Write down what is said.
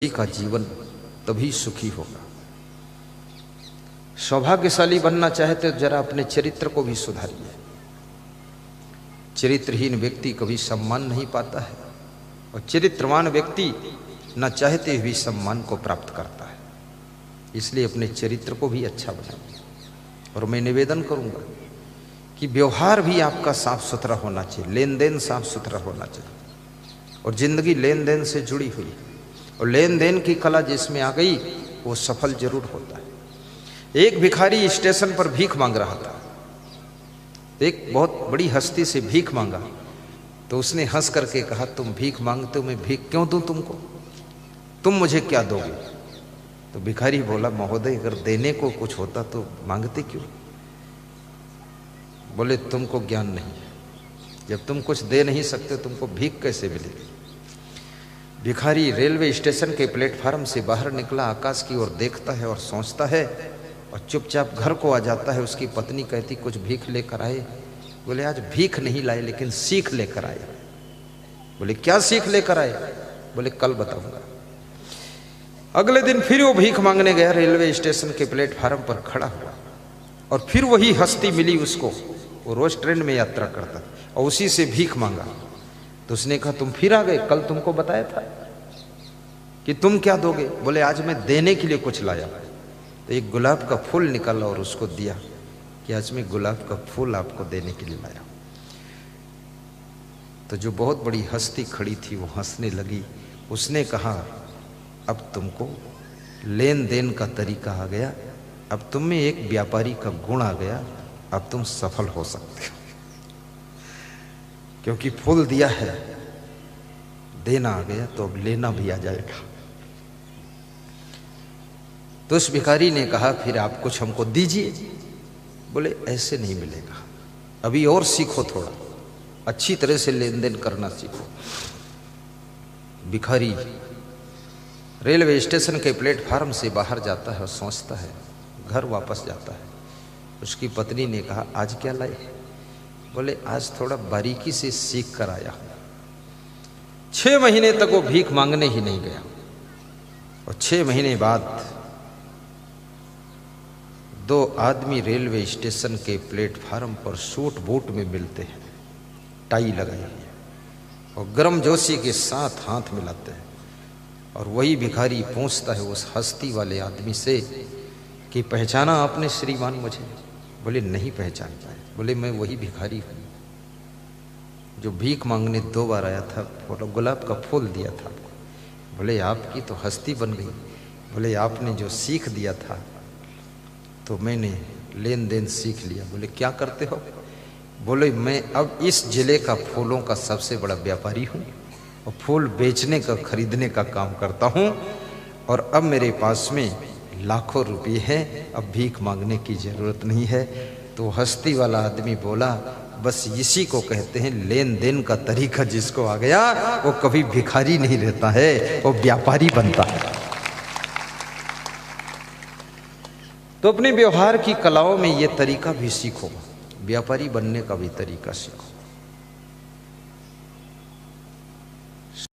का जीवन तभी सुखी होगा। सौभाग्यशाली बनना चाहते तो जरा अपने चरित्र को भी सुधारिए। चरित्रहीन व्यक्ति कभी सम्मान नहीं पाता है और चरित्रवान व्यक्ति न चाहते हुए सम्मान को प्राप्त करता है। इसलिए अपने चरित्र को भी अच्छा बनाइए। और मैं निवेदन करूंगा कि व्यवहार भी आपका साफ सुथरा होना चाहिए, लेन देन साफ सुथरा होना चाहिए। और जिंदगी लेन देन से जुड़ी हुई है और लेन देन की कला जिसमें आ गई वो सफल जरूर होता है। एक भिखारी स्टेशन पर भीख मांग रहा था, एक बहुत बड़ी हस्ती से भीख मांगा तो उसने हंस करके कहा, तुम भीख मांगते हो, मैं भीख क्यों दूं तुमको, तुम मुझे क्या दोगे? तो भिखारी बोला, महोदय अगर देने को कुछ होता तो मांगते क्यों? बोले, तुमको ज्ञान नहीं है, जब तुम कुछ दे नहीं सकते तुमको भीख कैसे मिलेगी? भिखारी रेलवे स्टेशन के प्लेटफार्म से बाहर निकला, आकाश की ओर देखता है और सोचता है और चुपचाप घर को आ जाता है। उसकी पत्नी कहती, कुछ भीख लेकर आए? बोले, आज भीख नहीं लाए लेकिन सीख लेकर आए। बोले, क्या सीख लेकर आए? बोले, कल बताऊंगा। अगले दिन फिर वो भीख मांगने गया, रेलवे स्टेशन के प्लेटफार्म पर खड़ा हुआ और फिर वही हस्ती मिली उसको। वो रोज ट्रेन में यात्रा करता और उसी से भीख मांगा तो उसने कहा, तुम फिर आ गए, कल तुमको बताया था कि तुम क्या दोगे? बोले, आज मैं देने के लिए कुछ लाया। तो एक गुलाब का फूल निकाला और उसको दिया कि आज मैं गुलाब का फूल आपको देने के लिए लाया। तो जो बहुत बड़ी हस्ती खड़ी थी वो हंसने लगी। उसने कहा, अब तुमको लेन देन का तरीका आ गया, अब तुम में एक व्यापारी का गुण आ गया, अब तुम सफल हो सकते हो, क्योंकि फूल दिया है, देना आ गया तो अब लेना भी आ जाएगा। तो उस भिखारी ने कहा, फिर आप कुछ हमको दीजिए। बोले, ऐसे नहीं मिलेगा, अभी और सीखो, थोड़ा अच्छी तरह से लेन देन करना सीखो। भिखारी रेलवे स्टेशन के प्लेटफार्म से बाहर जाता है और सोचता है, घर वापस जाता है। उसकी पत्नी ने कहा, आज क्या लाए? बोले, आज थोड़ा बारीकी से सीख कर आया हूं। 6 महीने तक वो भीख मांगने ही नहीं गया और 6 महीने बाद 2 आदमी रेलवे स्टेशन के प्लेटफार्म पर सूट बूट में मिलते हैं, टाई लगाई है और गर्मजोशी के साथ हाथ मिलाते हैं। और वही भिखारी पूछता है उस हस्ती वाले आदमी से कि पहचाना आपने श्रीमान मुझे? बोले, नहीं पहचान पाए। बोले, मैं वही भिखारी हूँ जो भीख मांगने 2 बार आया था, गुलाब का फूल दिया था आपको। बोले, आपकी तो हस्ती बन गई। बोले, आपने जो सीख दिया था तो मैंने लेन देन सीख लिया। बोले, क्या करते हो? बोले, मैं अब इस जिले का फूलों का सबसे बड़ा व्यापारी हूँ और फूल बेचने का खरीदने का काम करता हूँ और अब मेरे पास में लाखों रुपये हैं, अब भीख मांगने की जरूरत नहीं है। तो हस्ती वाला आदमी बोला, बस इसी को कहते हैं लेन देन का तरीका जिसको आ गया वो कभी भिखारी नहीं रहता है, वो व्यापारी बनता है। तो अपने व्यवहार की कलाओं में ये तरीका भी सीखो, व्यापारी बनने का भी तरीका सीखो।